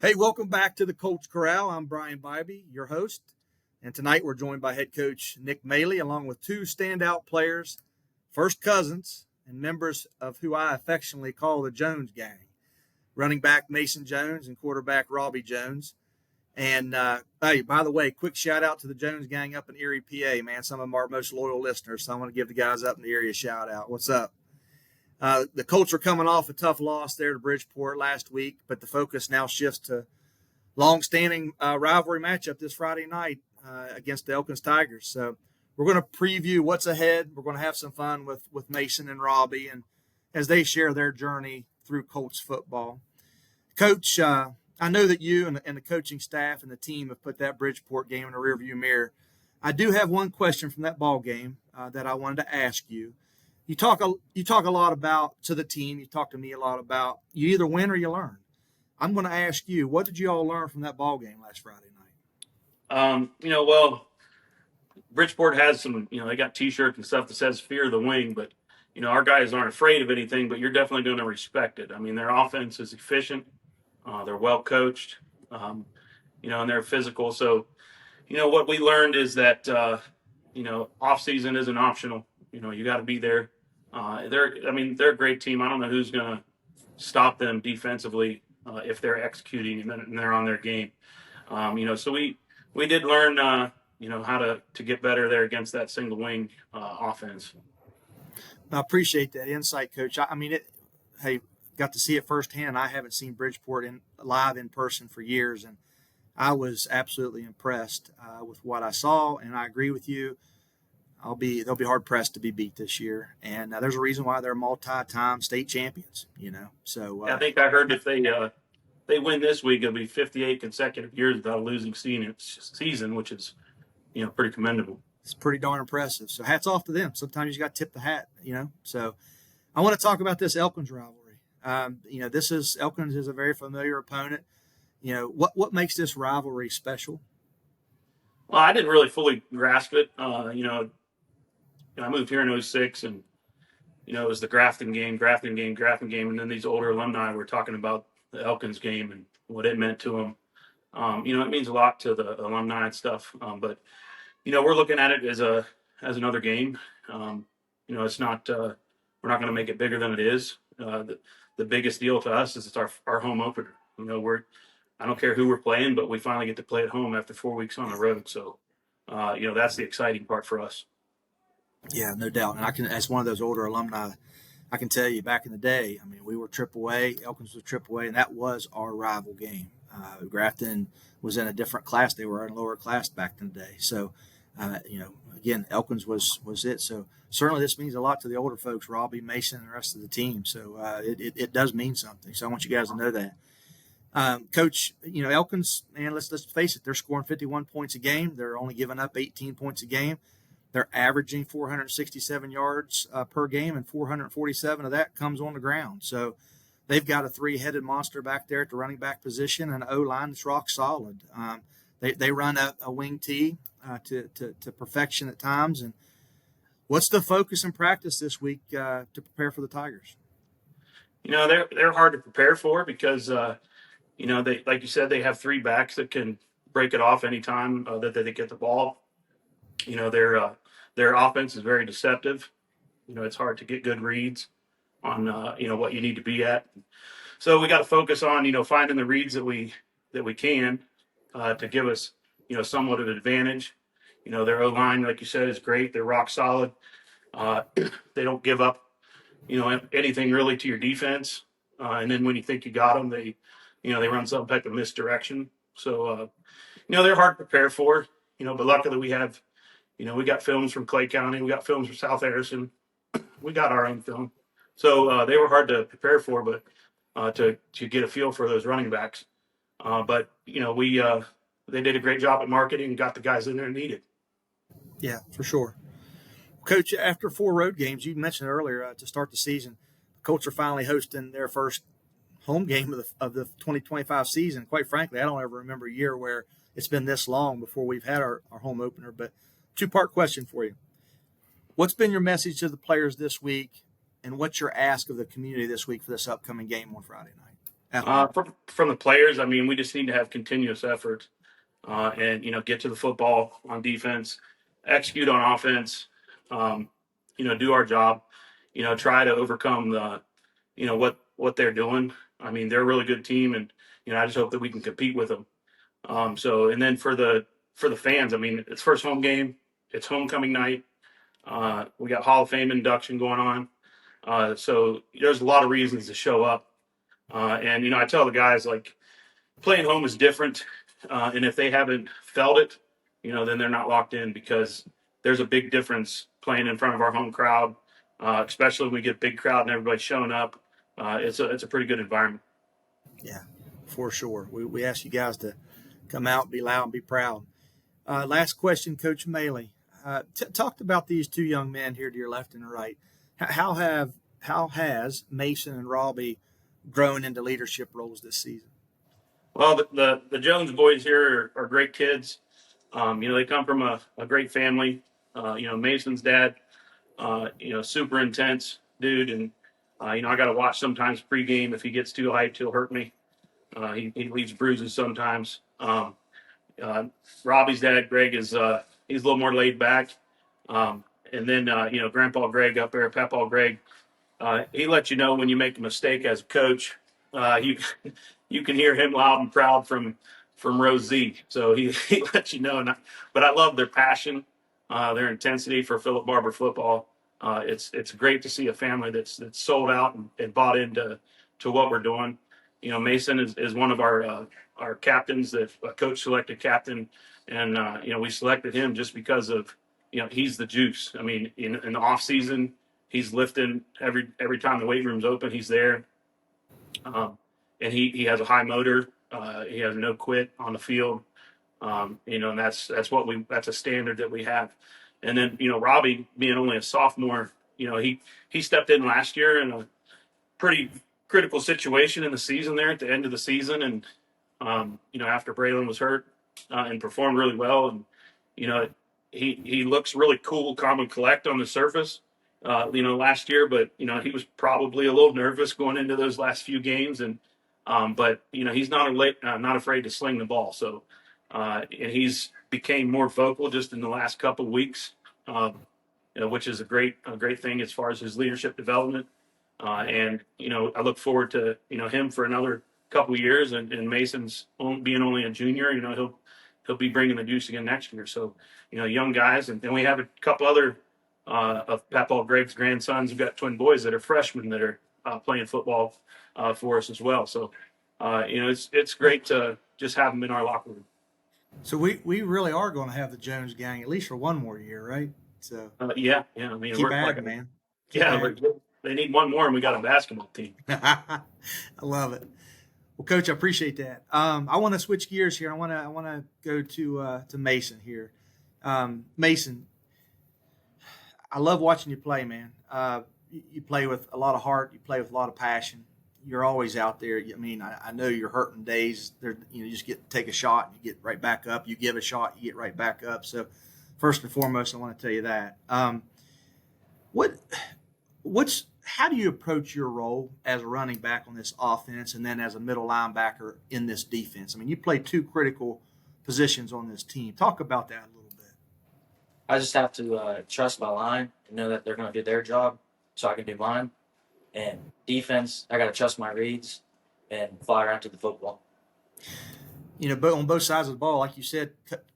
Hey, welcome back to the Colts Corral. I'm Brian Bibey, your host. And tonight we're joined by Head Coach Nick Mayle, along with two standout players, first cousins, and members of who I affectionately call the Jones gang. Running back Mason Jones and quarterback Robbie Jones. And, hey, by the way, quick shout out to the Jones gang up in Erie, PA, man. Some of our most loyal listeners. So I want to give the guys up in the area a shout out. What's up? The Colts are coming off a tough loss there to Bridgeport last week, but the focus now shifts to long-standing rivalry matchup this Friday night against the Elkins Tigers. So we're going to preview what's ahead. We're going to have some fun with Mason and Robbie, and as they share their journey through Colts football. Coach, I know that you and the coaching staff and the team have put that Bridgeport game in the rearview mirror. I do have one question from that ball game that I wanted to ask you. You talk a lot about to the team. You talk to me a lot about you either win or you learn. I'm going to ask you, what did you all learn from that ball game last Friday night? Well, Bridgeport has some, they got T-shirts and stuff that says "Fear the Wing," but our guys aren't afraid of anything. But you're definitely going to respect it. I mean, their offense is efficient. They're well coached. And they're physical. So, what we learned is that off season isn't optional. You got to be there. They're a great team. I don't know who's going to stop them defensively if they're executing and they're on their game. So we did learn, how to get better there against that single wing offense. I appreciate that insight, Coach. Got to see it firsthand. I haven't seen Bridgeport live in person for years, and I was absolutely impressed with what I saw. And I agree with you. They'll be hard pressed to be beat this year, and there's a reason why they're multi-time state champions. So I think I heard if they win this week, it'll be 58 consecutive years without a losing season, which is pretty commendable. It's pretty darn impressive. So hats off to them. Sometimes you got to tip the hat. So I want to talk about this Elkins rivalry. Elkins is a very familiar opponent. What makes this rivalry special? Well, I didn't really fully grasp it. I moved here in 2006, and it was the Grafton game, and then these older alumni were talking about the Elkins game and what it meant to them. It means a lot to the alumni and stuff. But we're looking at it as another game. It's not we're not going to make it bigger than it is. The biggest deal to us is it's our home opener. I don't care who we're playing, but we finally get to play at home after 4 weeks on the road. So, that's the exciting part for us. Yeah, no doubt. And as one of those older alumni, I can tell you back in the day, we were AAA, Elkins was AAA, and that was our rival game. Grafton was in a different class. They were in a lower class back in the day. So, again, Elkins was it. So certainly this means a lot to the older folks, Robbie, Mason, and the rest of the team. So it does mean something. So I want you guys to know that. Coach, Elkins, man, let's face it, they're scoring 51 points a game. They're only giving up 18 points a game. They're averaging 467 yards per game, and 447 of that comes on the ground. So they've got a three-headed monster back there at the running back position, and an O-line that's rock solid. They run a wing tee to perfection at times. And what's the focus and practice this week to prepare for the Tigers? They're hard to prepare for because they, like you said, they have three backs that can break it off anytime that they get the ball. Their offense is very deceptive. It's hard to get good reads on what you need to be at. So we got to focus on finding the reads that we can to give us somewhat of an advantage. Their O-line, like you said, is great. They're rock solid. They don't give up anything really to your defense. And then when you think you got them, they run some type of misdirection. So they're hard to prepare for. But luckily we have. We got films from Clay County. We got films from South Harrison. We got our own film. So they were hard to prepare for, but to get a feel for those running backs. But they did a great job at marketing and got the guys in there needed. Yeah, for sure. Coach, after 4 road games, you mentioned earlier to start the season, the Colts are finally hosting their first home game of the 2025 season. Quite frankly, I don't ever remember a year where it's been this long before we've had our home opener. But two-part question for you. What's been your message to the players this week, and what's your ask of the community this week for this upcoming game on Friday night? Athletic. From the players, I mean, we just need to have continuous effort, and get to the football on defense, execute on offense, do our job, try to overcome the what they're doing. I mean, they're a really good team, and I just hope that we can compete with them. And then for the fans, I mean, it's first home game, it's homecoming night. We got Hall of Fame induction going on, so there's a lot of reasons to show up. And I tell the guys, like, playing home is different, and if they haven't felt it, then they're not locked in, because there's a big difference playing in front of our home crowd, especially when we get a big crowd and everybody's showing up. It's a pretty good environment. Yeah, for sure. We ask you guys to come out, be loud, and be proud. Last question, Coach Mayle. Talked about these two young men here to your left and right. How has Mason and Robbie grown into leadership roles this season? Well, the Jones boys here are great kids. They come from a great family. Mason's dad, super intense dude. And, I got to watch sometimes pregame. If he gets too hyped, he'll hurt me. He leaves bruises sometimes. Robbie's dad, Greg, is he's a little more laid back. And then, Grandpa Greg up there, Papaw Greg, he lets you know when you make a mistake as a coach. You can hear him loud and proud from row Z. So he lets you know. But I love their passion, their intensity for Philip Barbour football. It's great to see a family that's sold out and bought into what we're doing. Mason is one of our captains, that a coach selected captain, and we selected him just because of he's the juice. I mean, in the off season, he's lifting every time the weight room's open. He's there, and he has a high motor. He has no quit on the field. And that's a standard that we have. And then Robbie, being only a sophomore, he stepped in last year in a pretty critical situation in the season there at the end of the season, and after Braylon was hurt, and performed really well. And he looks really cool, calm, and collect on the surface. Last year, but he was probably a little nervous going into those last few games, and but he's not afraid to sling the ball. So and he's became more vocal just in the last couple of weeks, which is a great thing as far as his leadership development. And I look forward to him for another couple of years, and Mason's being only a junior. He'll be bringing the juice again next year. So young guys, and then we have a couple other of Papaw Greg's grandsons. We've got twin boys that are freshmen that are playing football for us as well. So it's great to just have them in our locker room. So we really are going to have the Jones gang at least for one more year, right? So yeah. I mean, keep adding, man. They need one more, and we got a basketball team. I love it. Well, Coach, I appreciate that. I want to switch gears here. I want to go to Mason here. Mason, I love watching you play, man. You play with a lot of heart. You play with a lot of passion. You're always out there. I mean, I know you're hurting days. You just take a shot, and you get right back up. You give a shot, you get right back up. So, first and foremost, I want to tell you that. How do you approach your role as a running back on this offense, and then as a middle linebacker in this defense? I mean, you play two critical positions on this team. Talk about that a little bit. I just have to trust my line and know that they're going to do their job so I can do mine. And defense, I got to trust my reads and fly around to the football. But on both sides of the ball, like you said,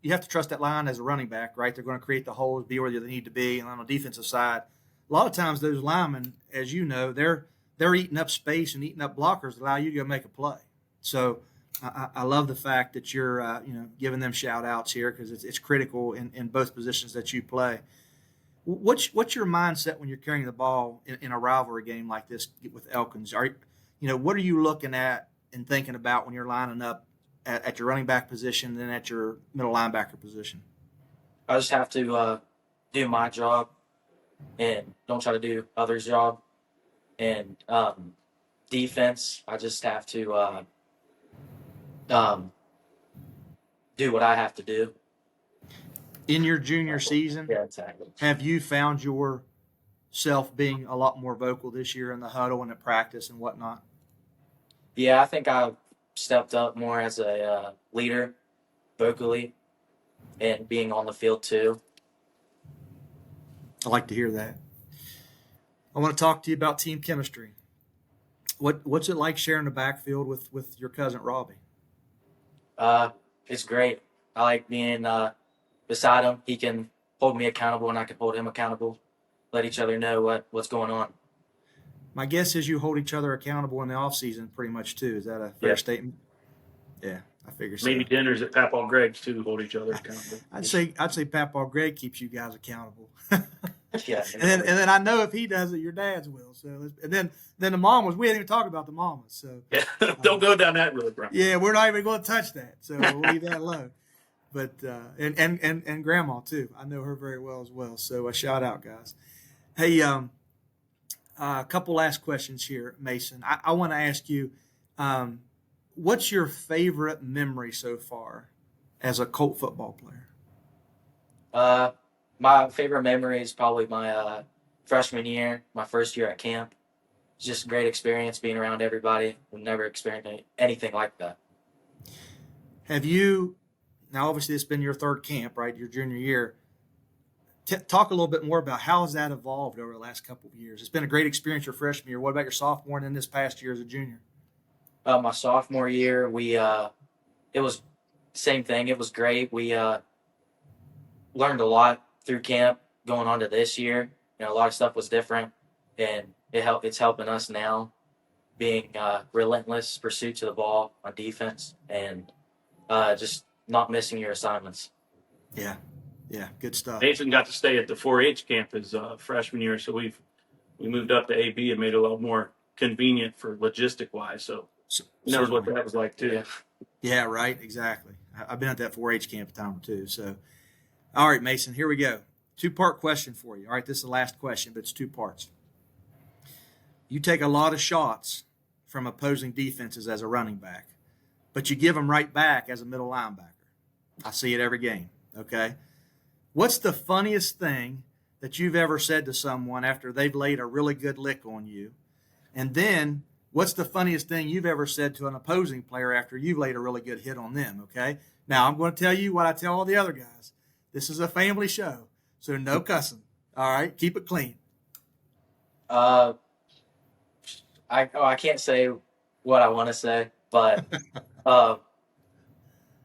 you have to trust that line as a running back, right? They're going to create the holes, be where they need to be. And on the defensive side, a lot of times those linemen, as you know, they're eating up space and eating up blockers that allow you to go make a play. So I love the fact that you're giving them shout outs here, because it's critical in both positions that you play. What's your mindset when you're carrying the ball in a rivalry game like this with Elkins? What are you looking at and thinking about when you're lining up at your running back position and then at your middle linebacker position? I just have to do my job and don't try to do others' job. And defense, I just have to do what I have to do. In your junior season, yeah, exactly. Have you found yourself being a lot more vocal this year in the huddle and at practice and whatnot? Yeah, I think I've stepped up more as a leader, vocally, and being on the field too. I like to hear that. I want to talk to you about team chemistry. What's it like sharing the backfield with your cousin Robbie? Uh, it's great. I like being beside him. He can hold me accountable, and I can hold him accountable. Let each other know what's going on. My guess is you hold each other accountable in the off season pretty much too. Is that a fair Yeah. statement? Yeah, I figure so. Maybe dinners at Papaw Greg's too hold each other accountable. I'd say Papaw Greg keeps you guys accountable. Yeah. And then I know if he does it, your dads will. So and then the mamas, we didn't even talk about the mamas. So Yeah. Don't go down that road, Brian. yeah, we're not even going to touch that. So we'll leave that alone. But and grandma too. I know her very well as well. So a shout out, guys. Hey, a couple last questions here, Mason. I want to ask you, what's your favorite memory so far as a Colt football player? My favorite memory is probably my freshman year, my first year at camp. It's just a great experience being around everybody. We've never experienced anything like that. Have you, now obviously it's been your third camp, right? Your junior year. Talk a little bit more about how has that evolved over the last couple of years. It's been a great experience your freshman year. What about your sophomore and then this past year as a junior? My sophomore year, it was same thing. It was great. We learned a lot through camp. Going on to this year, a lot of stuff was different, and it's helping us now, being relentless pursuit to the ball on defense, and just not missing your assignments. Yeah, good stuff. Nathan got to stay at the 4-H camp his freshman year, so we moved up to AB and made it a little more convenient for logistic wise. So he knows what that was like too. Yeah, right. Exactly. I've been at that 4-H camp a time or two. So, all right, Mason, here we go. 2-part question for you. All right, this is the last question, but it's 2 parts. You take a lot of shots from opposing defenses as a running back, but you give them right back as a middle linebacker. I see it every game. Okay. What's the funniest thing that you've ever said to someone after they've laid a really good lick on you? And then what's the funniest thing you've ever said to an opposing player after you've laid a really good hit on them? Okay. Now I'm going to tell you what I tell all the other guys. This is a family show, so no cussing. All right. Keep it clean. I can't say what I want to say, but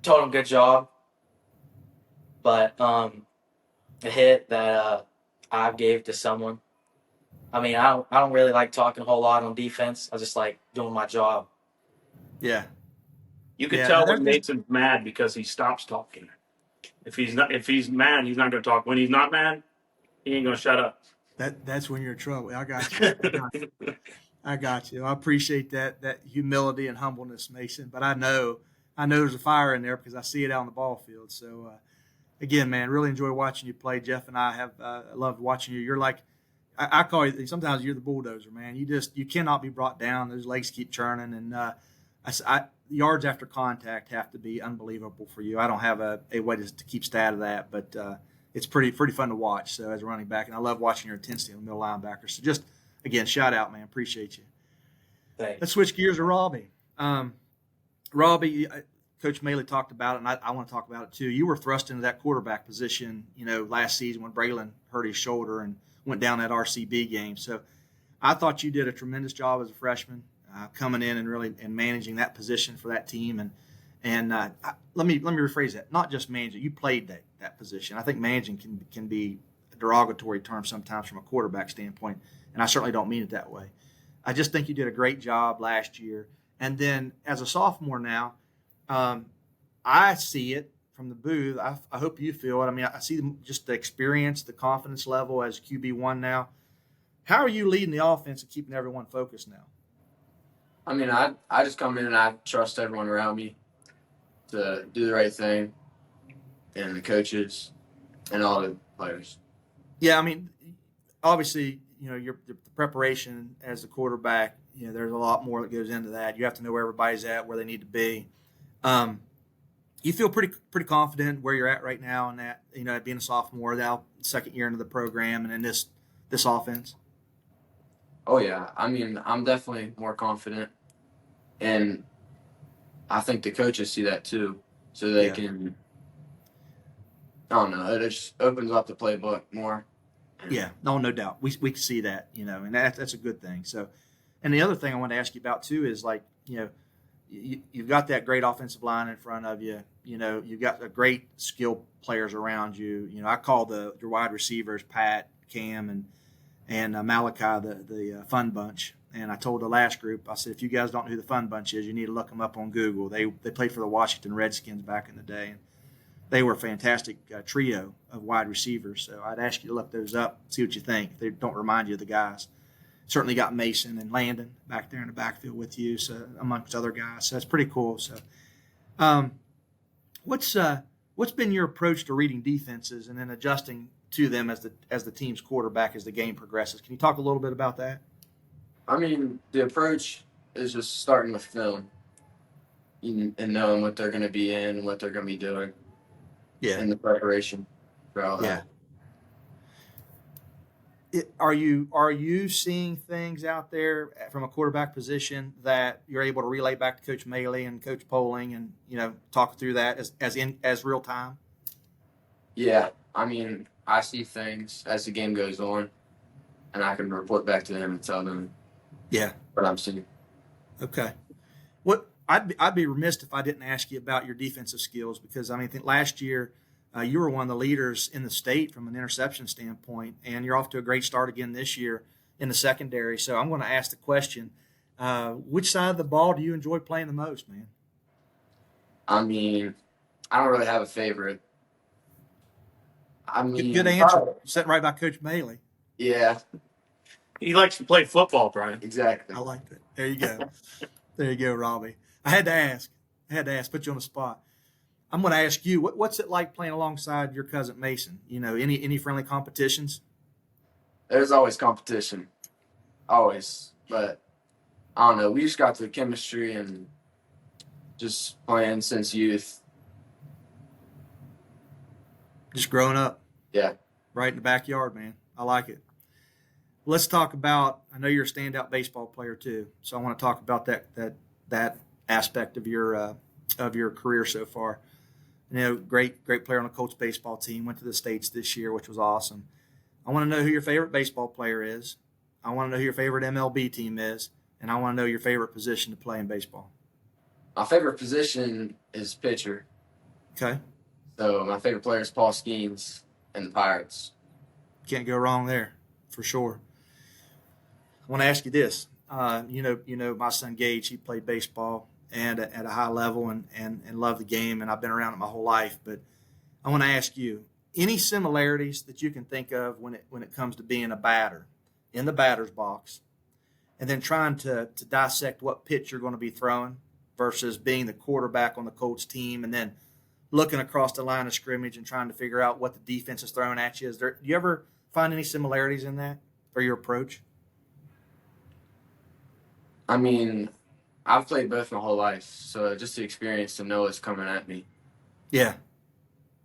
told him good job. But the hit that I gave to someone, I mean, I don't really like talking a whole lot on defense. I just like doing my job. Yeah. You can tell when Nathan's mad because he stops talking. If he's mad, he's not going to talk. When he's not mad, he ain't going to shut up. That's when you're in trouble. I got you. I got you. I appreciate that humility and humbleness, Mason. But I know there's a fire in there because I see it out on the ball field. So, again, man, really enjoy watching you play. Jeff and I have loved watching you. You're like, I call you, sometimes you're the bulldozer, man. You cannot be brought down. Those legs keep churning. And yards after contact have to be unbelievable for you. I don't have a way to keep stat of that, but it's pretty fun to watch. So as a running back, and I love watching your intensity on the middle linebacker. So just, again, shout out, man. Appreciate you. Thanks. Let's switch gears to Robbie. Robbie, Coach Mayle talked about it, and I want to talk about it too. You were thrust into that quarterback position, last season when Braylon hurt his shoulder and went down that RCB game. So I thought you did a tremendous job as a freshman coming in and really managing that position for that team. And let me rephrase that. Not just managing, you played that position. I think managing can be a derogatory term sometimes from a quarterback standpoint, and I certainly don't mean it that way. I just think you did a great job last year. And then as a sophomore now, I see it from the booth. I hope you feel it. I mean, I see just the experience, the confidence level as QB1 now. How are you leading the offense and keeping everyone focused now? I mean, I just come in and I trust everyone around me to do the right thing, and the coaches and all the players. Yeah, I mean, obviously, the preparation as a quarterback, there's a lot more that goes into that. You have to know where everybody's at, where they need to be. You feel pretty confident where you're at right now in that, being a sophomore, now second year into the program and in this offense? Oh, yeah. I mean, I'm definitely more confident. And I think the coaches see that too, so they Yeah. can. I don't know. It just opens up the playbook more. Yeah, no doubt. We can see that, and that's a good thing. So, and the other thing I want to ask you about too is like, you've got that great offensive line in front of you. You've got the great skill players around you. I call your wide receivers Pat, Cam, and Malachi the fun bunch. And I told the last group, I said, if you guys don't know who the fun bunch is, you need to look them up on Google. They played for the Washington Redskins back in the day. And they were a fantastic trio of wide receivers. So I'd ask you to look those up, see what you think. If they don't remind you of the guys. Certainly got Mason and Landon back there in the backfield with you, so amongst other guys. So that's pretty cool. So, what's been your approach to reading defenses and then adjusting to them as the team's quarterback as the game progresses? Can you talk a little bit about that? I mean, the approach is just starting with film and knowing what they're going to be in and what they're going to be doing. Yeah. And the preparation for all that. Are you seeing things out there from a quarterback position that you're able to relay back to Coach Mayle and Coach Poling and talk through that as real time? Yeah, I mean, I see things as the game goes on, and I can report back to them and tell them. Yeah. What I'm seeing. Okay. What I'd be remiss if I didn't ask you about your defensive skills because I think last year. You were one of the leaders in the state from an interception standpoint, and you're off to a great start again this year in the secondary. So I'm going to ask the question, which side of the ball do you enjoy playing the most, man? I mean, I don't really have a favorite. I mean, Good answer. Sitting right by Coach Mayle. Yeah. He likes to play football, Brian. Exactly. I like that. There you go. There you go, Robbie. I had to ask. Put you on the spot. I'm going to ask you, what's it like playing alongside your cousin Mason? Any friendly competitions? There's always competition, always. But I don't know. We just got the chemistry and just playing since youth. Just growing up. Yeah. Right in the backyard, man. I like it. Let's talk about. I know you're a standout baseball player too, so I want to talk about that aspect of your career so far. Great player on the Colts baseball team. Went to the States this year, which was awesome. I want to know who your favorite baseball player is. I want to know who your favorite MLB team is, and I want to know your favorite position to play in baseball. My favorite position is pitcher. Okay. So my favorite player is Paul Skeens and the Pirates. Can't go wrong there, for sure. I want to ask you this. My son Gage, he played baseball and at a high level and loved the game, and I've been around it my whole life. But I want to ask you, any similarities that you can think of when it comes to being a batter in the batter's box and then trying to dissect what pitch you're going to be throwing versus being the quarterback on the Colts team and then looking across the line of scrimmage and trying to figure out what the defense is throwing at you? Do you ever find any similarities in that or your approach? I mean, I've played both my whole life, so just the experience to know what's coming at me. Yeah.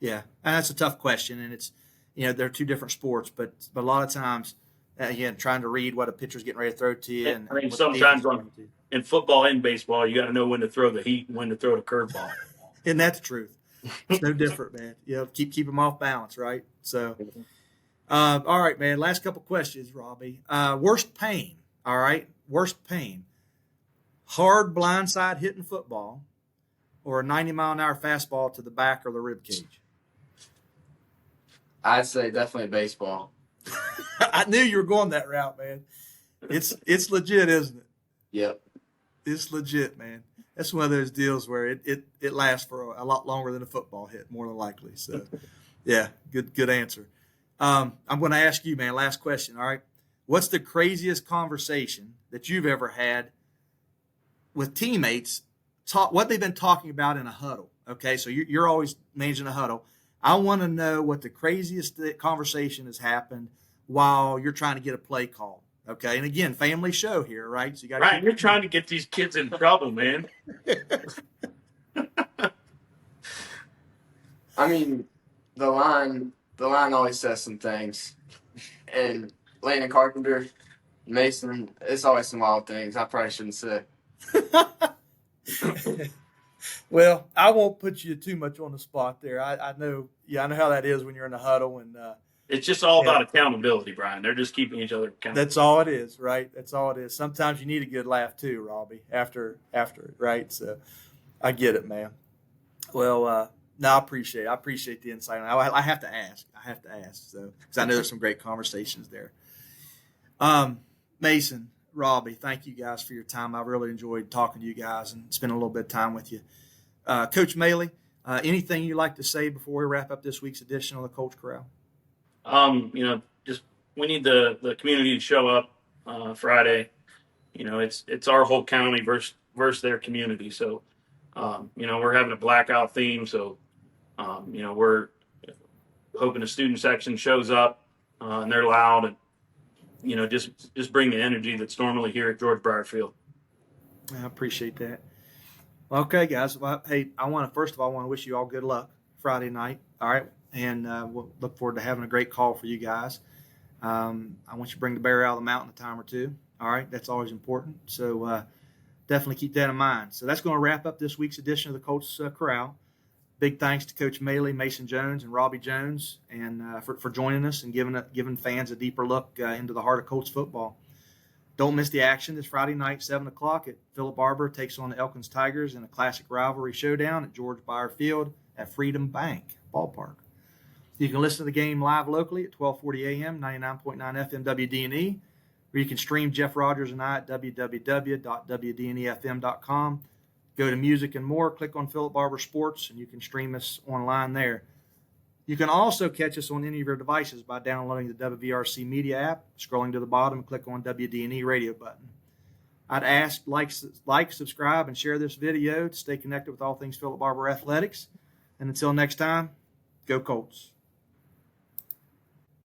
And that's a tough question, and it's they're two different sports, but a lot of times, again, trying to read what a pitcher's getting ready to throw to you. And I mean, sometimes in football and baseball, you got to know when to throw the heat and when to throw the curveball. Isn't that the truth? It's no different, man. Keep them off balance, right? So, all right, man. Last couple questions, Robbie. Worst pain. All right, worst pain. Hard blindside hitting football, or a 90-mile-an-hour fastball to the back or the rib cage. I'd say definitely baseball. I knew you were going that route, man. It's legit, isn't it? Yep. It's legit, man. That's one of those deals where it lasts for a lot longer than a football hit, more than likely. So, yeah, good answer. I'm going to ask you, man, last question, all right? What's the craziest conversation that you've ever had with teammates, what they've been talking about in a huddle? Okay, so you're always managing a huddle. I want to know what the craziest conversation has happened while you're trying to get a play call. Okay, and again, family show here, right? So you got Right, you're trying to get these kids in trouble, man. I mean, the line always says some things, and Landon Carpenter, Mason, it's always some wild things I probably shouldn't say. Well, I won't put you too much on the spot there. I know, I know how that is when you're in the huddle, and It's just all about accountability, Brian. They're just keeping each other accountable. that's all it is, right? That's all it is. Sometimes you need a good laugh too, Robbie, after it, right? So I get it, man. Well, no, I appreciate the insight. I have to ask. So because I know there's some great conversations there. Mason, Robbie, thank you guys for your time. I really enjoyed talking to you guys and spending a little bit of time with you. Coach Mayle, anything you'd like to say before we wrap up this week's edition of the Colts Corral? Just we need the community to show up Friday. It's our whole county versus their community. So, we're having a blackout theme. So, we're hoping the student section shows up and they're loud and, just bring the energy that's normally here at George Breyer Field. I appreciate that. Well, okay, guys. Well, hey, I want to wish you all good luck Friday night. All right. And we'll look forward to having a great call for you guys. I want you to bring the bear out of the mountain a time or two. All right. That's always important. So definitely keep that in mind. So that's going to wrap up this week's edition of the Colts Corral. Big thanks to Coach Mayle, Mason Jones, and Robbie Jones, and for joining us and giving fans a deeper look into the heart of Colts football. Don't miss the action this Friday night, 7 o'clock at Philip Barbour takes on the Elkins Tigers in a classic rivalry showdown at George Breyer Field at Freedom Bank Ballpark. You can listen to the game live locally at 12:40 a.m., 99.9 FM WDNE, or you can stream Jeff Rogers and I at www.wdnefm.com. Go to music and more, click on Philip Barbour Sports, and you can stream us online there. You can also catch us on any of your devices by downloading the WVRC Media app, scrolling to the bottom, and click on WDNE radio button. I'd ask, like, subscribe, and share this video to stay connected with all things Philip Barbour athletics. And until next time, go Colts.